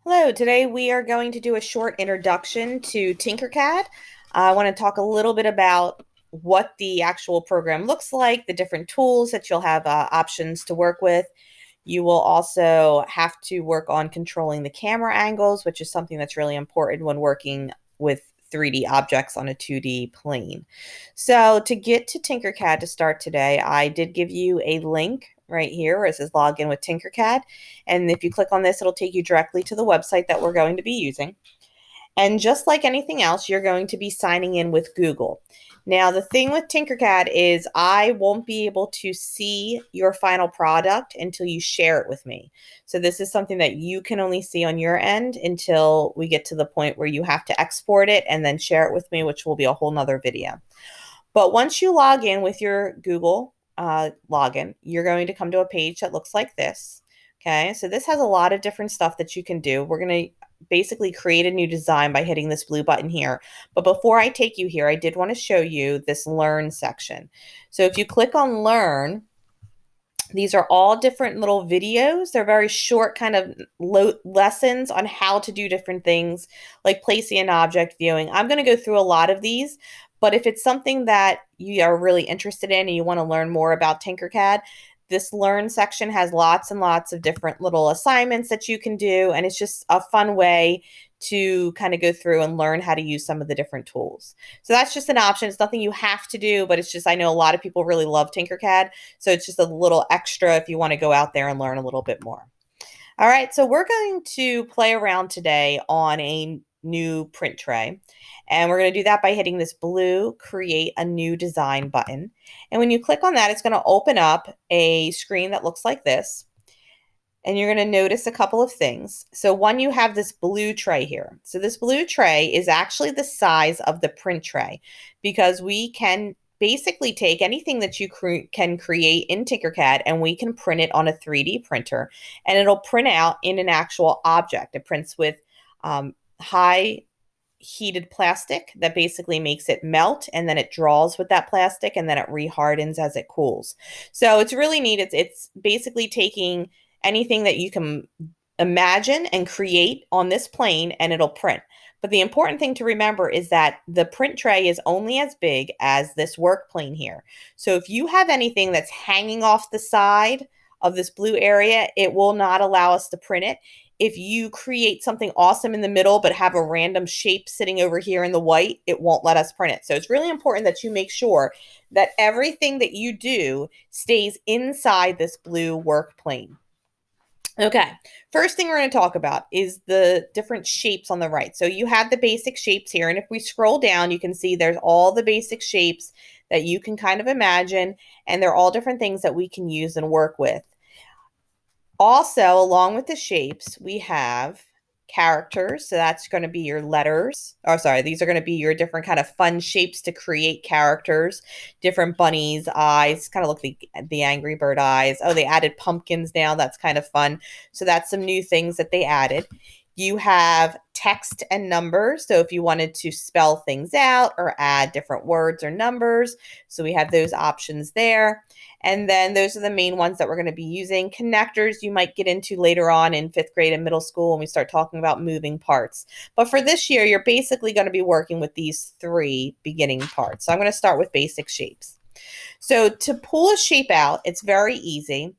Hello, today we are going to do a short introduction to Tinkercad. I want to talk a little bit about what the actual program looks like, the different tools that you'll have options to work with. You will also have to work on controlling the camera angles, which is something that's really important when working with 3D objects on a 2D plane. So to get to Tinkercad to start today, I did give you a link right here where it says log in with Tinkercad. And if you click on this, it'll take you directly to the website that we're going to be using. And just like anything else, you're going to be signing in with Google. Now, the thing with Tinkercad is I won't be able to see your final product until you share it with me. So this is something that you can only see on your end until we get to the point where you have to export it and then share it with me, which will be a whole nother video. But once you log in with your Google login, you're going to come to a page that looks like this. Okay, so this has a lot of different stuff that you can do. We're going to basically create a new design by hitting this blue button here. But before I take you here, I did want to show you this Learn section. So if you click on Learn, these are all different little videos. They're very short kind of lessons on how to do different things like placing an object, viewing. I'm going to go through a lot of these, but if it's something that you are really interested in and you want to learn more about Tinkercad, this Learn section has lots and lots of different little assignments that you can do, and it's just a fun way to kind of go through and learn how to use some of the different tools. So that's just an option. It's nothing you have to do, but it's just I know a lot of people really love Tinkercad, so it's just a little extra if you want to go out there and learn a little bit more. All right, so we're going to play around today on a new print tray. And we're going to do that by hitting this blue Create a New Design button. And when you click on that, it's going to open up a screen that looks like this. And you're going to notice a couple of things. So one, you have this blue tray here. So this blue tray is actually the size of the print tray because we can basically take anything that you can create in Tinkercad and we can print it on a 3D printer and it'll print out in an actual object. It prints with high heated plastic that basically makes it melt and then it draws with that plastic and then it rehardens as it cools. So it's really neat. It's basically taking anything that you can imagine and create on this plane and it'll print. But the important thing to remember is that the print tray is only as big as this work plane here. So if you have anything that's hanging off the side of this blue area, it will not allow us to print it. If you create something awesome in the middle but have a random shape sitting over here in the white, it won't let us print it. So it's really important that you make sure that everything that you do stays inside this blue work plane. Okay, first thing we're going to talk about is the different shapes on the right. So you have the basic shapes here, and if we scroll down, you can see there's all the basic shapes that you can kind of imagine, and they're all different things that we can use and work with. Also, along with the shapes, we have characters. So that's going to be your letters. Oh, sorry. These are going to be your different kind of fun shapes to create characters. Different bunnies, eyes, kind of look like the Angry Bird eyes. Oh, they added pumpkins now. That's kind of fun. So that's some new things that they added. You have text and numbers. So if you wanted to spell things out or add different words or numbers, so we have those options there. And then those are the main ones that we're going to be using. Connectors you might get into later on in 5th grade and middle school when we start talking about moving parts. But for this year, you're basically going to be working with these 3 beginning parts. So I'm going to start with basic shapes. So to pull a shape out, it's very easy.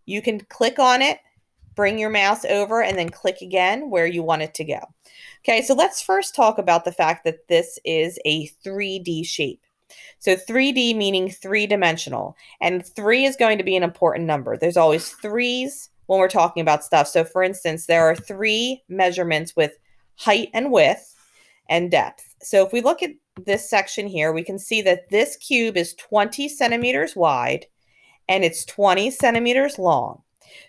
You can click on it, bring your mouse over, and then click again where you want it to go. Okay, so let's first talk about the fact that this is a 3D shape. So 3D meaning 3-dimensional, and 3 is going to be an important number. There's always 3s when we're talking about stuff. So for instance, there are 3 measurements with height and width and depth. So if we look at this section here, we can see that this cube is 20 centimeters wide and it's 20 centimeters long.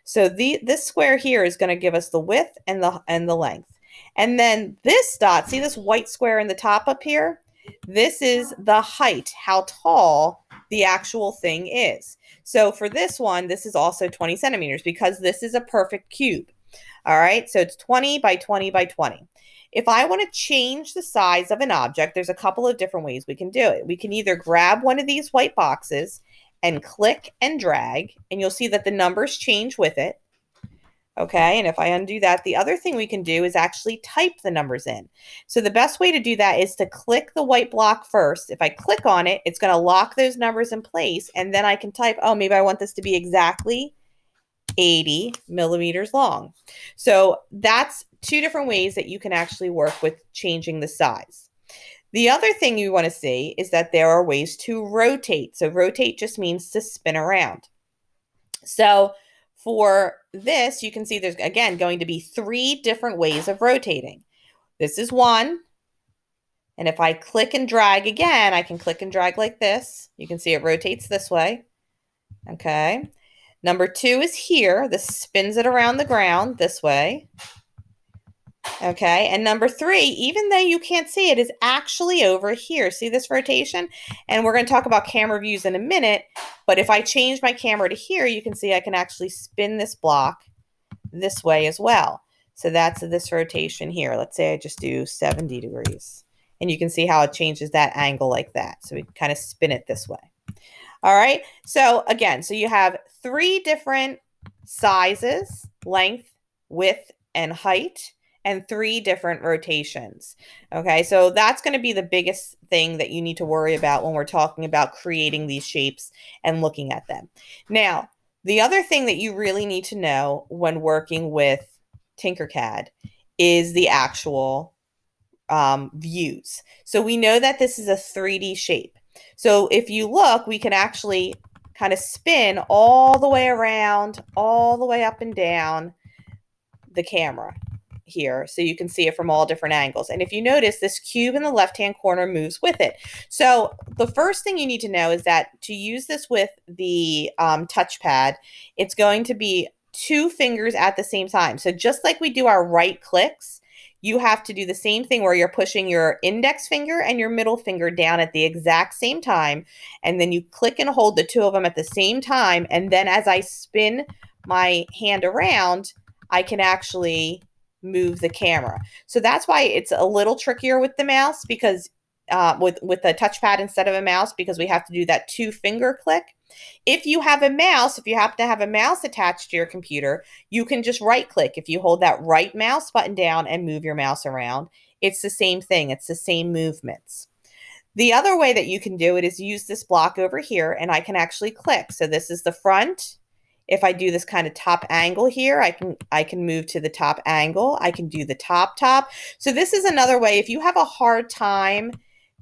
So this square here is going to give us the width and the length. And then this dot, see this white square in the top up here? This is the height, how tall the actual thing is. So for this one, this is also 20 centimeters because this is a perfect cube. All right, so it's 20 by 20 by 20. If I want to change the size of an object, there's a couple of different ways we can do it. We can either grab one of these white boxes and click and drag, and you'll see that the numbers change with it. Okay, and if I undo that, the other thing we can do is actually type the numbers in. So the best way to do that is to click the white block first. If I click on it, it's going to lock those numbers in place, and then I can type, oh, maybe I want this to be exactly 80 millimeters long. So that's two different ways that you can actually work with changing the size. The other thing you want to see is that there are ways to rotate. So rotate just means to spin around. So for this, you can see there's, again, going to be 3 different ways of rotating. This is one. And if I click and drag again, I can click and drag like this. You can see it rotates this way. Okay. Number 2 is here. This spins it around the ground this way. Okay, and number 3, even though you can't see it, is actually over here. See this rotation? And we're going to talk about camera views in a minute, but if I change my camera to here, you can see I can actually spin this block this way as well. So that's this rotation here. Let's say I just do 70 degrees. And you can see how it changes that angle like that. So we can kind of spin it this way. All right, so again, so you have 3 different sizes, length, width, and height, and 3 different rotations. Okay, so that's going to be the biggest thing that you need to worry about when we're talking about creating these shapes and looking at them. Now, the other thing that you really need to know when working with Tinkercad is the actual views. So we know that this is a 3D shape. So if you look, we can actually kind of spin all the way around, all the way up and down the camera here, so you can see it from all different angles. And if you notice, this cube in the left-hand corner moves with it. So the first thing you need to know is that to use this with the touchpad, it's going to be 2 fingers at the same time. So just like we do our right clicks, you have to do the same thing where you're pushing your index finger and your middle finger down at the exact same time, and then you click and hold the 2 of them at the same time, and then as I spin my hand around, I can actually move the camera. So that's why it's a little trickier with the mouse, because with a touchpad instead of a mouse, because we have to do that 2-finger click. If you have a mouse, if you happen to have a mouse attached to your computer, you can just right click. If you hold that right mouse button down and move your mouse around, it's the same thing. It's the same movements. The other way that you can do it is use this block over here, and I can actually click. So this is the front. If I do this kind of top angle here, I can move to the top angle. I can do the top. So this is another way. If you have a hard time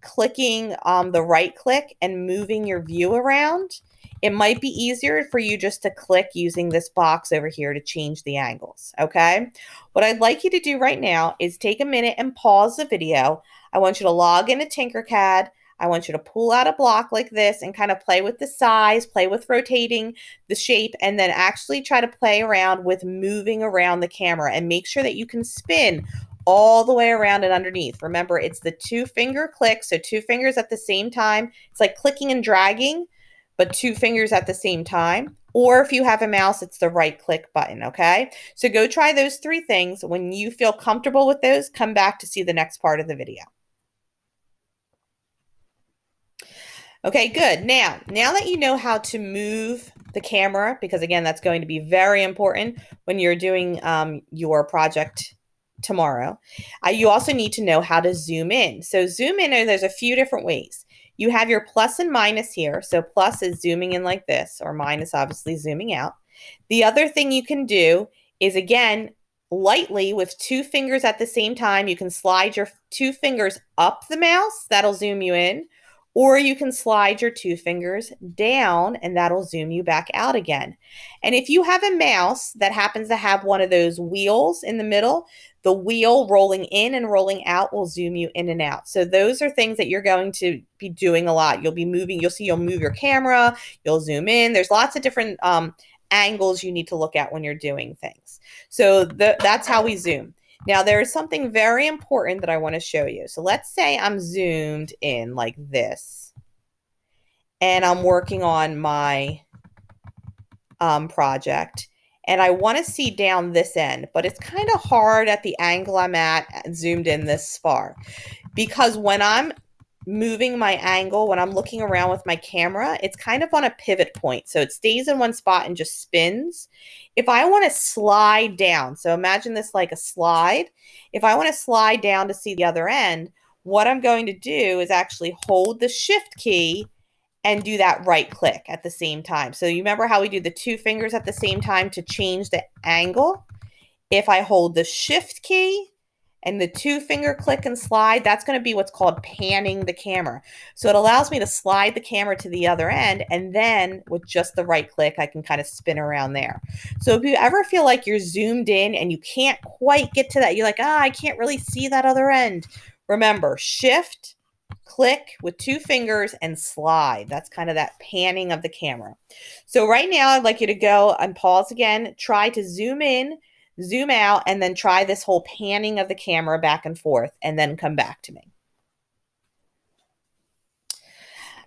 clicking the right click and moving your view around, it might be easier for you just to click using this box over here to change the angles, okay? What I'd like you to do right now is take a minute and pause the video. I want you to log into Tinkercad. I want you to pull out a block like this and kind of play with the size, play with rotating the shape, and then actually try to play around with moving around the camera, and make sure that you can spin all the way around and underneath. Remember, it's the 2-finger click, so 2 fingers at the same time. It's like clicking and dragging, but 2 fingers at the same time. Or if you have a mouse, it's the right click button, okay? So go try those 3 things. When you feel comfortable with those, come back to see the next part of the video. Okay, good. Now that you know how to move the camera, because again, that's going to be very important when you're doing your project tomorrow, you also need to know how to zoom in. So zoom in, there's a few different ways. You have your plus and minus here. So plus is zooming in like this, or minus obviously zooming out. The other thing you can do is, again, lightly with 2 fingers at the same time, you can slide your 2 fingers up the mouse. That'll zoom you in. Or you can slide your 2 fingers down, and that'll zoom you back out again. And if you have a mouse that happens to have one of those wheels in the middle, the wheel rolling in and rolling out will zoom you in and out. So those are things that you're going to be doing a lot. You'll be moving, you'll move your camera, you'll zoom in. There's lots of different angles you need to look at when you're doing things. So that's how we zoom. Now, there is something very important that I want to show you. So let's say I'm zoomed in like this, and I'm working on my project, and I want to see down this end, but it's kind of hard at the angle I'm at zoomed in this far, because when I'm moving my angle when I'm looking around with my camera, it's kind of on a pivot point. So it stays in one spot and just spins. If I want to slide down, so imagine this like a slide. If I want to slide down to see the other end, what I'm going to do is actually hold the shift key and do that right click at the same time. So you remember how we do the two fingers at the same time to change the angle? If I hold the shift key and the two finger click and slide, that's going to be what's called panning the camera. So it allows me to slide the camera to the other end, and then with just the right click, I can kind of spin around there. So if you ever feel like you're zoomed in and you can't quite get to that, you're like, I can't really see that other end. Remember, shift, click with two fingers and slide. That's kind of that panning of the camera. So right now, I'd like you to go and pause again, try to zoom in, zoom out, and then try this whole panning of the camera back and forth, and then come back to me.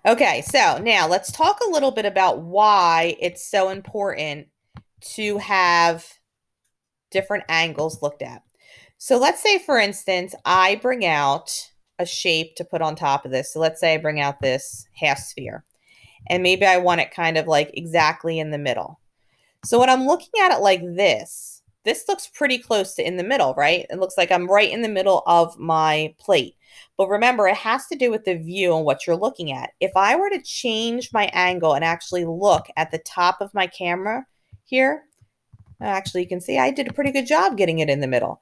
Okay, so now let's talk a little bit about why it's so important to have different angles looked at. So let's say, for instance, I bring out a shape to put on top of this. So let's say I bring out this half sphere, and maybe I want it kind of like exactly in the middle. So when I'm looking at it like this looks pretty close to in the middle, right? It looks like I'm right in the middle of my plate. But remember, it has to do with the view and what you're looking at. If I were to change my angle and actually look at the top of my camera here, actually you can see I did a pretty good job getting it in the middle.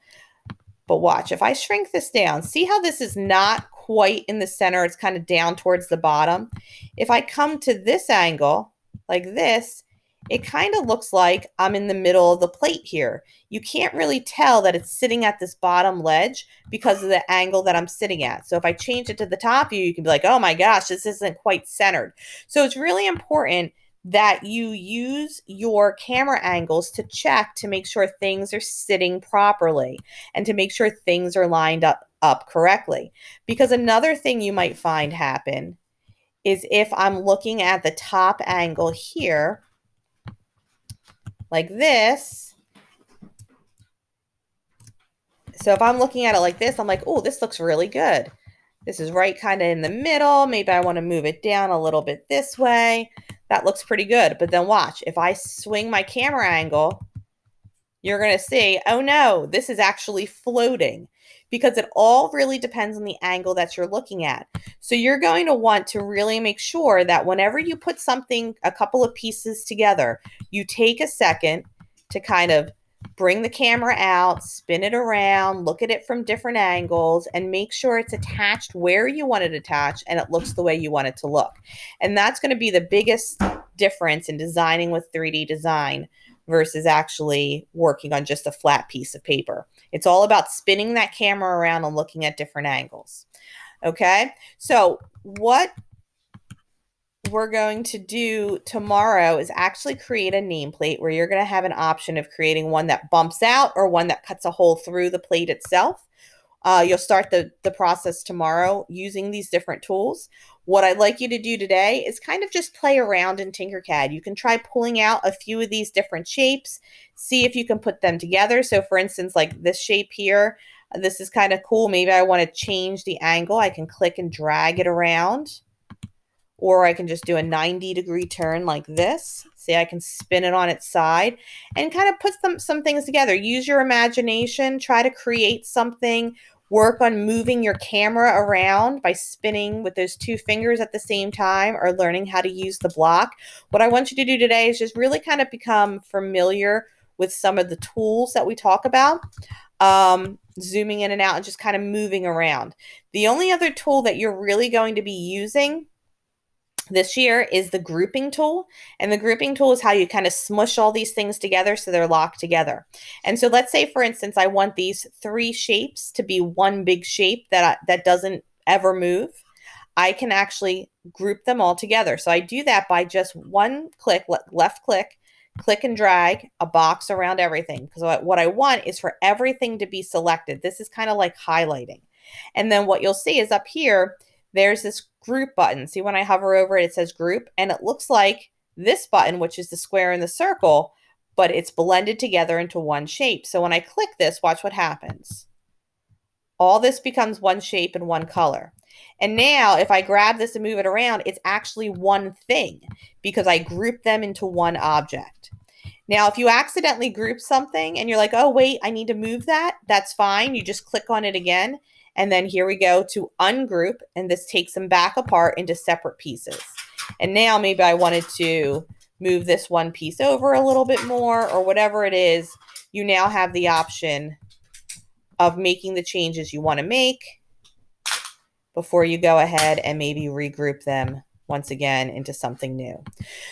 But watch, if I shrink this down, see how this is not quite in the center, it's kind of down towards the bottom. If I come to this angle like this, it kind of looks like I'm in the middle of the plate here. You can't really tell that it's sitting at this bottom ledge because of the angle that I'm sitting at. So if I change it to the top view, you can be like, oh my gosh, this isn't quite centered. So it's really important that you use your camera angles to check to make sure things are sitting properly and to make sure things are lined up correctly. Because another thing you might find happen is if I'm looking at the top angle here, like this. So if I'm looking at it like this, I'm like, oh, this looks really good. This is right kind of in the middle. Maybe I want to move it down a little bit this way. That looks pretty good. But then watch, if I swing my camera angle, you're going to see, oh no, this is actually floating, because it all really depends on the angle that you're looking at. So you're going to want to really make sure that whenever you put something, a couple of pieces together, you take a second to kind of bring the camera out, spin it around, look at it from different angles, and make sure it's attached where you want it attached and it looks the way you want it to look. And that's going to be the biggest difference in designing with 3D design versus actually working on just a flat piece of paper. It's all about spinning that camera around and looking at different angles. Okay, so what we're going to do tomorrow is actually create a nameplate where you're going to have an option of creating one that bumps out or one that cuts a hole through the plate itself. You'll start the process tomorrow using these different tools. What I'd like you to do today is kind of just play around in Tinkercad. You can try pulling out a few of these different shapes, see if you can put them together. So for instance, like this shape here, this is kind of cool. Maybe I want to change the angle. I can click and drag it around. Or I can just do a 90-degree turn like this. See, I can spin it on its side and kind of put some things together. Use your imagination. Try to create something. Work on moving your camera around by spinning with those two fingers at the same time, or learning how to use the block. What I want you to do today is just really kind of become familiar with some of the tools that we talk about. Zooming in and out and just kind of moving around. The only other tool that you're really going to be using this year is the grouping tool. And the grouping tool is how you kind of smush all these things together so they're locked together. And so let's say, for instance, I want these three shapes to be one big shape that doesn't ever move. I can actually group them all together. So I do that by just one click, left click, click and drag a box around everything. Because what I want is for everything to be selected. This is kind of like highlighting. And then what you'll see is up here, there's this group button. See, when I hover over it, it says group, and it looks like this button, which is the square and the circle, but it's blended together into one shape. So when I click this, watch what happens. All this becomes one shape and one color. And now if I grab this and move it around, it's actually one thing because I grouped them into one object. Now, if you accidentally group something and you're like, oh, wait, I need to move that, that's fine. You just click on it again. And then here we go to ungroup, and this takes them back apart into separate pieces. And now maybe I wanted to move this one piece over a little bit more or whatever it is. You now have the option of making the changes you want to make before you go ahead and maybe regroup them once again into something new.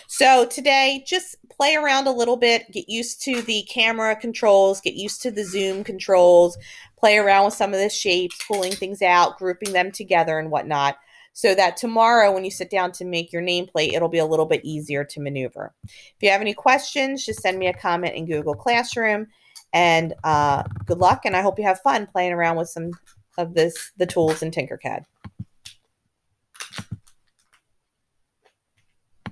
So today, just play around a little bit, get used to the camera controls, get used to the zoom controls, play around with some of the shapes, pulling things out, grouping them together and whatnot, so that tomorrow when you sit down to make your nameplate, it'll be a little bit easier to maneuver. If you have any questions, just send me a comment in Google Classroom, and good luck, and I hope you have fun playing around with some of the tools in Tinkercad.